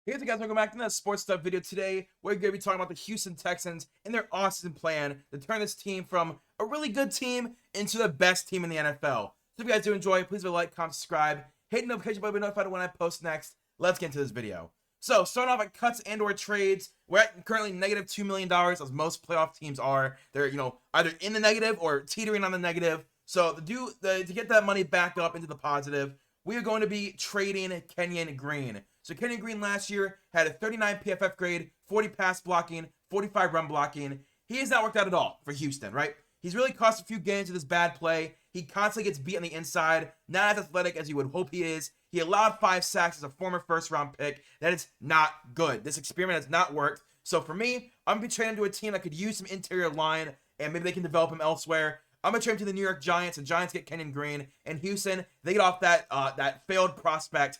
Hey guys, welcome back to another sports stuff video. Today, we're going to be talking about the Houston Texans and their offseason plan to turn this team from a really good team into the best team in the NFL. So if you guys do enjoy, please leave a like, comment, subscribe, hit the notification bell to be notified when I post next. Let's get into this video. So, starting off at cuts and or trades, we're at currently negative $2 million, as most playoff teams are. They're, either in the negative or teetering on the negative. So, to get that money back up into the positive, we are going to be trading Kenyon Green. So Kenyon Green last year had a 39 PFF grade, 40 pass blocking, 45 run blocking. He has not worked out at all for Houston, right? He's really cost a few games with his bad play. He constantly gets beat on the inside, not as athletic as you would hope he is. He allowed 5 sacks as a former first-round pick. That is not good. This experiment has not worked. So for me, I'm going to be trading him to a team that could use some interior line, and maybe they can develop him elsewhere. I'm going to trade him to the New York Giants, and Giants get Kenyon Green. And Houston, they get off that failed prospect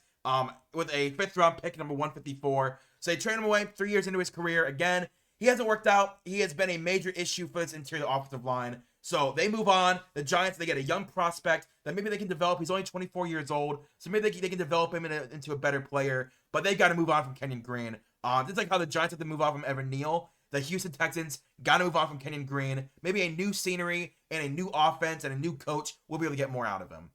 with a 5th round pick, number 154. So they trade him away 3 years into his career. Again, he hasn't worked out. He has been a major issue for this interior offensive line. So they move on. The Giants, they get a young prospect that maybe they can develop. He's only 24 years old, so maybe they can develop him into a better player. But they got to move on from Kenyon Green. Just like how the Giants have to move on from Evan Neal, the Houston Texans got to move on from Kenyon Green. Maybe a new scenery and a new offense and a new coach will be able to get more out of him.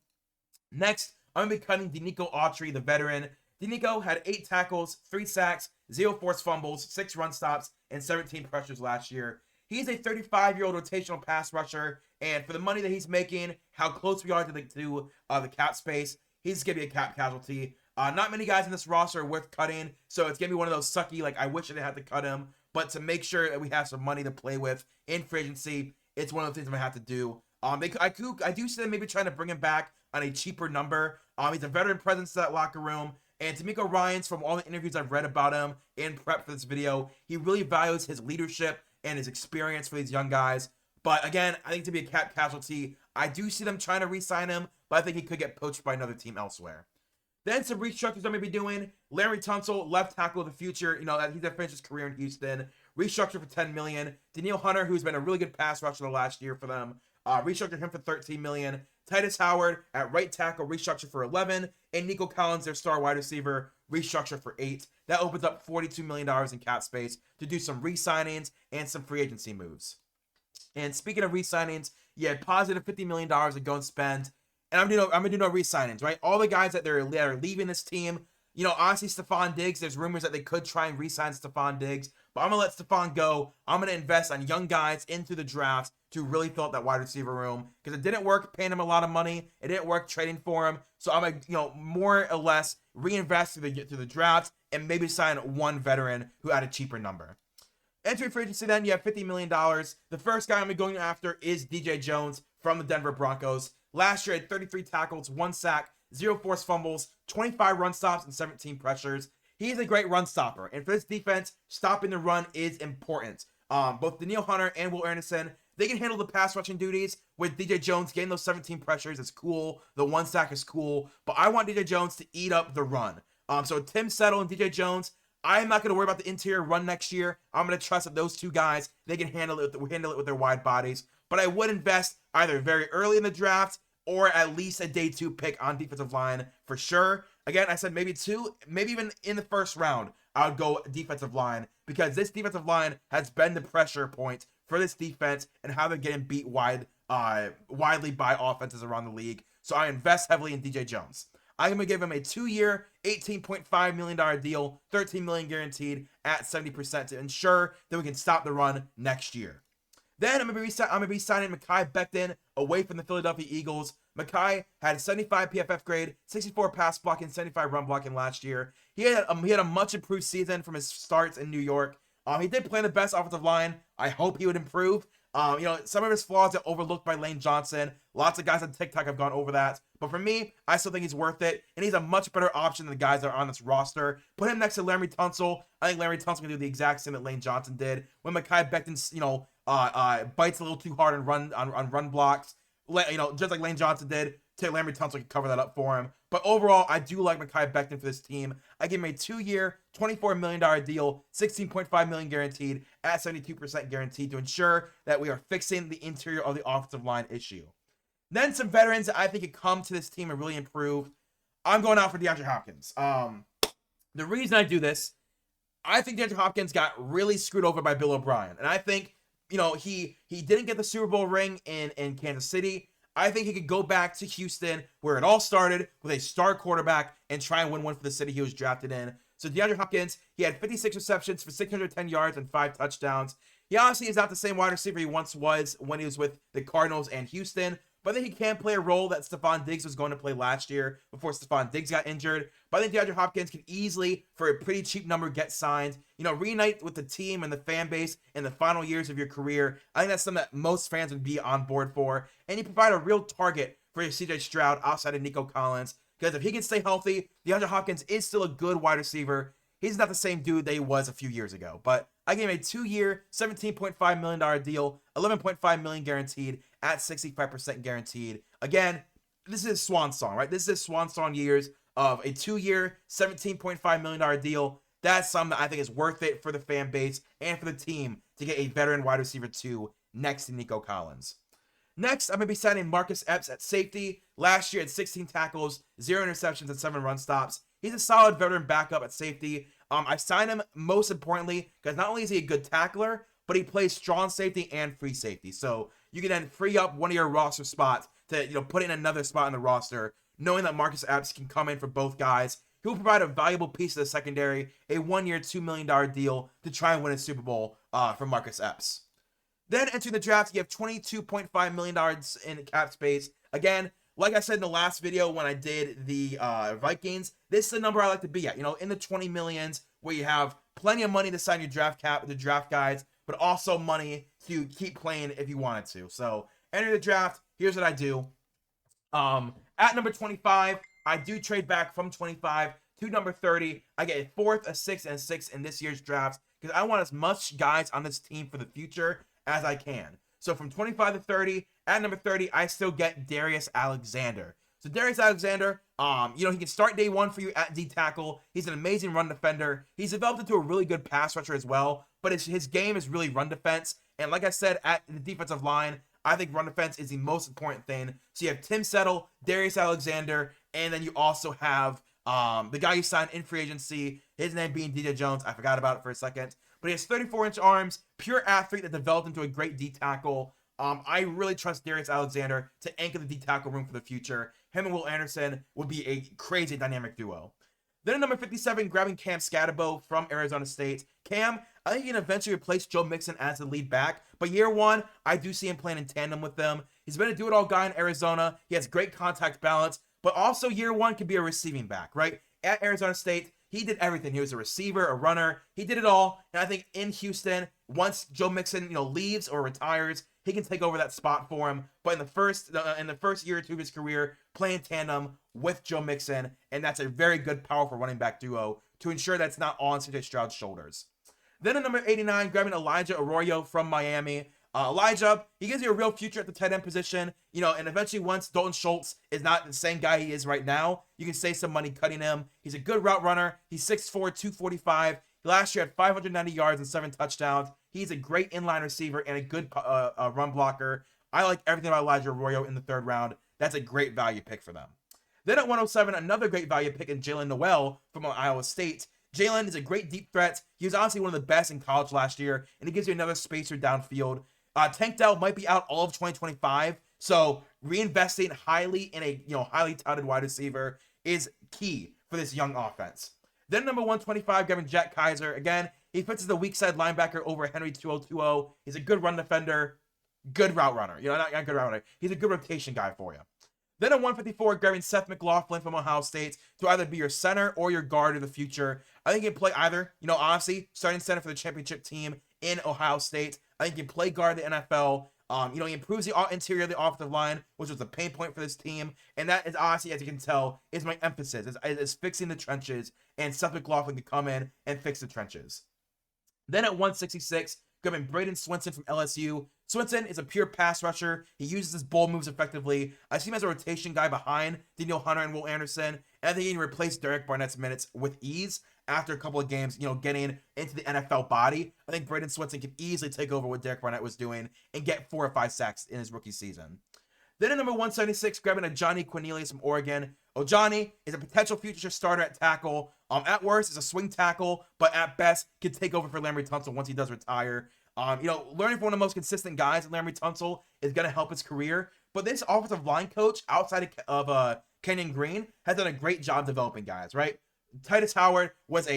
Next, I'm going to be cutting Denico Autry, the veteran. Denico had 8 tackles, 3 sacks, 0 forced fumbles, 6 run stops, and 17 pressures last year. He's a 35-year-old rotational pass rusher, and for the money that he's making, how close we are to the cap space, he's going to be a cap casualty. Not many guys in this roster are worth cutting, so it's going to be one of those sucky, like, I wish I didn't have to cut him, but to make sure that we have some money to play with in free agency, it's one of the things I'm going to have to do. I do see them maybe trying to bring him back on a cheaper number. He's a veteran presence to that locker room. And D'Amico Ryans, from all the interviews I've read about him in prep for this video, he really values his leadership and his experience for these young guys. But again, I think to be a cap casualty, I do see them trying to re-sign him, but I think he could get poached by another team elsewhere. Then some restructures I'm going to be doing. Larry Tunsil, left tackle of the future. He's going to finish his career in Houston. Restructure for $10 million. Daniil Hunter, who's been a really good pass rusher the last year for them. Restructured him for $13 million. Titus Howard at right tackle, restructured for $11 million. And Nico Collins, their star wide receiver, restructured for $8 million. That opens up $42 million in cap space to do some re-signings and some free agency moves. And speaking of re-signings, you had positive $50 million to go and spend. And I'm gonna do no re-signings, right? All the guys that are leaving this team, honestly, Stephon Diggs, there's rumors that they could try and re-sign Stephon Diggs, but I'm gonna let Stephon go. I'm gonna invest on young guys into the draft to really fill up that wide receiver room, because it didn't work paying him a lot of money. It didn't work trading for him. So I'm gonna, more or less reinvest through the draft and maybe sign one veteran who had a cheaper number. Entry free agency, then you have $50 million. The first guy I'm going after is DJ Jones from the Denver Broncos. Last year, had 33 tackles, 1 sack, 0 forced fumbles, 25 run stops, and 17 pressures. He's a great run stopper, and for this defense, stopping the run is important. Both Daniil Hunter and Will Anderson, they can handle the pass rushing duties. With DJ Jones getting those 17 pressures is cool. The 1 sack is cool, but I want DJ Jones to eat up the run. So Tim Settle and DJ Jones, I'm not going to worry about the interior run next year. I'm going to trust that those two guys, they can handle it with their wide bodies. But I would invest either very early in the draft or at least a day 2 pick on defensive line for sure. Again, I said maybe 2, maybe even in the first round, I would go defensive line, because this defensive line has been the pressure point for this defense and how they're getting beat widely by offenses around the league. So I invest heavily in DJ Jones. I'm going to give him a 2-year, $18.5 million deal, $13 million guaranteed at 70% to ensure that we can stop the run next year. Then I'm going to be signing Mekhi Becton away from the Philadelphia Eagles. Mekhi had a 75 PFF grade, 64 pass blocking, 75 run blocking last year. He had a much improved season from his starts in New York. He did play the best offensive line. I hope he would improve. Some of his flaws are overlooked by Lane Johnson. Lots of guys on TikTok have gone over that. But for me, I still think he's worth it. And he's a much better option than the guys that are on this roster. Put him next to Larry Tunsil. I think Larry Tunsil can do the exact same that Lane Johnson did. When Mekhi Becton, bites a little too hard on run blocks, just like Lane Johnson did, Larry Tunsil can cover that up for him. But overall, I do like Mekhi Becton for this team. I give him a 2-year, $24 million deal, $16.5 million guaranteed at 72% guaranteed to ensure that we are fixing the interior of the offensive line issue. Then some veterans that I think could come to this team and really improve. I'm going out for DeAndre Hopkins. The reason I do this, I think DeAndre Hopkins got really screwed over by Bill O'Brien. And I think, he didn't get the Super Bowl ring in Kansas City. I think he could go back to Houston, where it all started, with a star quarterback and try and win one for the city he was drafted in. So DeAndre Hopkins, he had 56 receptions for 610 yards and 5 touchdowns. He honestly is not the same wide receiver he once was when he was with the Cardinals and Houston, but I think he can play a role that Stephon Diggs was going to play last year before Stephon Diggs got injured. But I think DeAndre Hopkins can easily, for a pretty cheap number, get signed. Reunite with the team and the fan base in the final years of your career. I think that's something that most fans would be on board for. And you provide a real target for your CJ Stroud outside of Nico Collins. Because if he can stay healthy, DeAndre Hopkins is still a good wide receiver. He's not the same dude that he was a few years ago. But I gave him a 2-year, $17.5 million deal, $11.5 million guaranteed at 65% guaranteed. Again, this is swan song, right? This is swan song years of a 2-year, $17.5 million deal. That's something that I think is worth it for the fan base and for the team to get a veteran wide receiver 2 next to Nico Collins. Next, I'm going to be signing Marcus Epps at safety. Last year, had 16 tackles, 0 interceptions, and 7 run stops. He's a solid veteran backup at safety. I signed him most importantly because not only is he a good tackler, but he plays strong safety and free safety. So you can then free up one of your roster spots to put in another spot in the roster, knowing that Marcus Epps can come in for both guys. He will provide a valuable piece of the secondary, a 1-year, $2 million deal to try and win a Super Bowl for Marcus Epps. Then entering the draft, you have $22.5 million in cap space. Again, like I said in the last video when I did the Vikings, this is the number I like to be at. In the 20 millions, where you have plenty of money to sign your draft cap, the draft guys, but also money to keep playing if you wanted to. So enter the draft. Here's what I do. At number 25, I do trade back from 25 to number 30. I get a 4th, a 6th, and a 6th in this year's draft because I want as much guys on this team for the future as I can. So from 25 to 30, at number 30, I still get Darius Alexander. So Darius Alexander, he can start day 1 for you at D tackle. He's an amazing run defender. He's developed into a really good pass rusher as well, but his game is really run defense. And like I said, at the defensive line, I think run defense is the most important thing. So you have Tim Settle, Darius Alexander, and then you also have the guy you signed in free agency, his name being DJ Jones. I forgot about it for a second. But he has 34-inch arms, pure athlete that developed into a great D tackle. I really trust Darius Alexander to anchor the D tackle room for the future. Him and Will Anderson would be a crazy dynamic duo. Then at number 57, grabbing Cam Scatterbo from Arizona State. Cam, I think he can eventually replace Joe Mixon as the lead back, but year 1, I do see him playing in tandem with them. He's been a do-it-all guy in Arizona. He has great contact balance, but also year 1 could be a receiving back, right? At Arizona State, he did everything. He was a receiver, a runner. He did it all. And I think in Houston, once Joe Mixon, leaves or retires, he can take over that spot for him. But in the first year or 2 of his career, play in tandem with Joe Mixon, and that's a very good, powerful running back duo to ensure that's not all on CJ Stroud's shoulders. Then at number 89, grabbing Elijah Arroyo from Miami. Elijah, he gives you a real future at the tight end position, and eventually once Dalton Schultz is not the same guy he is right now, you can save some money cutting him. He's a good route runner. He's 6'4", 245. Last year had 590 yards and 7 touchdowns. He's a great inline receiver and a good run blocker. I like everything about Elijah Arroyo in the 3rd round. That's a great value pick for them. Then at 107, another great value pick in Jalen Noel from Iowa State. Jalen is a great deep threat. He was honestly one of the best in college last year, and he gives you another spacer downfield. Tank Dell might be out all of 2025, so reinvesting highly in a highly touted wide receiver is key for this young offense. Then number 125, grabbing Jack Kaiser. Again, he fits as the weak side linebacker over Henry 2020. He's a good run defender, good route runner. Not good route runner. He's a good rotation guy for you. Then at 154, grabbing Seth McLaughlin from Ohio State to either be your center or your guard of the future. I think he can play either. Honestly, starting center for the championship team in Ohio State. I think he can play guard in the NFL. He improves the interior of the offensive line, which was a pain point for this team. And that is honestly, as you can tell, is my emphasis, is fixing the trenches. And Seth McLaughlin can come in and fix the trenches. Then at 166, grabbing Braden Swinson from LSU. Swinson is a pure pass rusher. He uses his ball moves effectively. I see him as a rotation guy behind Daniel Hunter and Will Anderson. And I think he can replace Derek Barnett's minutes with ease after a couple of games, getting into the NFL body. I think Braden Swinson can easily take over what Derek Barnett was doing and get 4 or 5 sacks in his rookie season. Then at number 176, grabbing a Johnny Cornelius from Oregon. Johnny is a potential future starter at tackle. At worst, is a swing tackle, but at best, can take over for Laremy Tunsil once he does retire. Learning from one of the most consistent guys, Laremy Tunsil, is going to help his career. But this offensive line coach, outside of Kenyon Green, has done a great job developing guys, right? Titus Howard was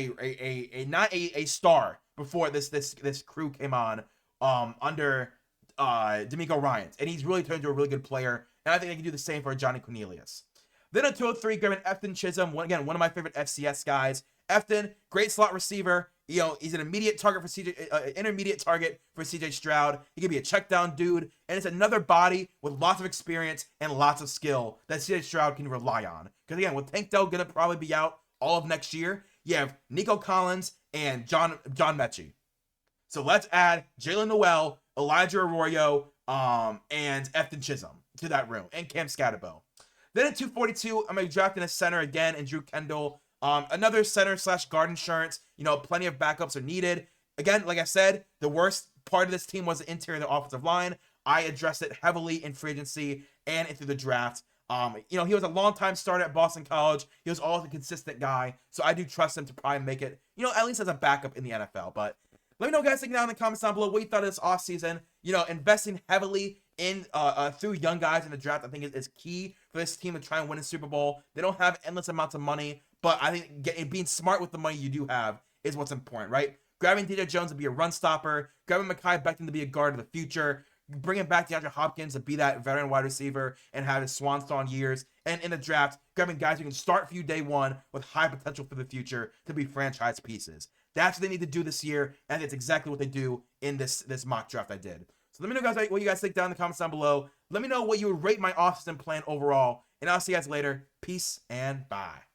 not a star before this crew came on under D'Amico Ryans, and he's really turned into a really good player, and I think they can do the same for Johnny Cornelius. Then at 203, grabbing Efton Chisholm, one of my favorite FCS guys. Efton, great slot receiver. He's an immediate target for intermediate target for CJ Stroud. He can be a check down dude, and it's another body with lots of experience and lots of skill that CJ Stroud can rely on. Because again, with Tank Dell gonna probably be out all of next year, you have Nico Collins and John Mechie. So let's add Jalen Noel, Elijah Arroyo, and Efton Chisholm to that room, and Cam Scatterbo. Then at 242, I'm going to be drafting a center again in Drew Kendall. Another center / guard insurance. Plenty of backups are needed. Again, like I said, the worst part of this team was the interior of the offensive line. I addressed it heavily in free agency and into the draft. He was a long-time starter at Boston College. He was always a consistent guy. So I do trust him to probably make it, at least as a backup in the NFL. But let me know, guys, down in the comments down below what you thought of this offseason. Investing heavily in through young guys in the draft, I think is key for this team to try and win a Super Bowl. They don't have endless amounts of money, but I think being smart with the money you do have is what's important, right? Grabbing DJ Jones to be a run stopper, grabbing Mekhi Becton to be a guard of the future, bringing back DeAndre Hopkins to be that veteran wide receiver and have his swan song years, and in the draft, grabbing guys who can start for you day one with high potential for the future to be franchise pieces. That's what they need to do this year, and it's exactly what they do in this mock draft I did. So let me know, guys, what you guys think down in the comments down below. Let me know what you would rate my offseason plan overall, and I'll see you guys later. Peace and bye.